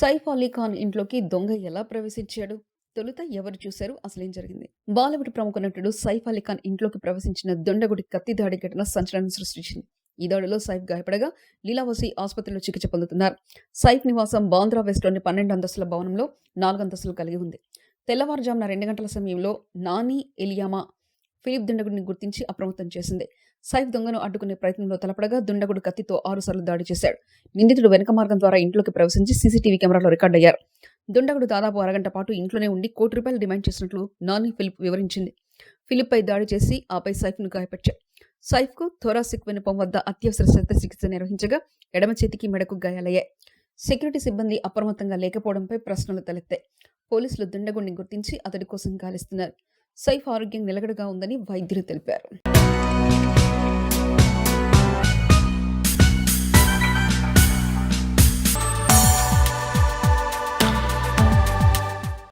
సైఫ్ అలీ ఖాన్ ఇంట్లోకి దొంగ ఎలా ప్రవేశించాడు? తొలుత ఎవరు చూశారు? అసలేం జరిగింది? బాలీవుడ్ ప్రముఖ నటుడు సైఫ్ అలీ ఖాన్ ఇంట్లోకి ప్రవేశించిన దుండగుడి కత్తి దాడి ఘటన సంచలనం సృష్టించింది. ఈ దాడిలో సైఫ్ గాయపడగా లీలావతి ఆసుపత్రిలో చికిత్స పొందుతున్నారు. సైఫ్ నివాసం బాంద్రా వెస్ట్లోని 12 అంతస్తుల భవనంలో 4 అంతస్తులు కలిగి ఉంది. తెల్లవారుజామున 2 గంటల సమయంలో నాని ఎలియామా ఫిలిప్ దుండగుడిని గుర్తించి అప్రమత్తం చేసింది. సైఫ్ దొంగను అడ్డుకునే ప్రయత్నంలో తలపడగా దుండగుడు కత్తితో 6 సార్లు దాడి చేశాడు. నిందితుడు వెనుక మార్గం ద్వారా ఇంట్లోకి ప్రవేశించి సీసీటీవీ కెమెరాలో రికార్డయ్యారు. దుండగుడు దాదాపు అరగంట పాటు ఇంట్లోనే ఉండి ₹1,00,00,000 డిమాండ్ చేసినట్లు నాని ఫిలిప్ వివరించింది. ఫిలిప్పై దాడి చేసి ఆపై సైఫ్ను గాయపరిచాడు. సైఫ్కు థొరాసిక్ వెనుపం వద్ద అత్యవసర శస్త్రచికిత్స నిర్వహించగా ఎడమ చేతికి మెడకు గాయాలయ్యాయి. సెక్యూరిటీ సిబ్బంది అప్రమత్తంగా లేకపోవడంపై ప్రశ్నలు తలెత్తాయి. పోలీసులు దుండగుడిని గుర్తించి అతడి కోసం గాలిస్తున్నారు. సైఫ్ ఆరోగ్యం నిలకడగా ఉందని వైద్యులు తెలిపారు.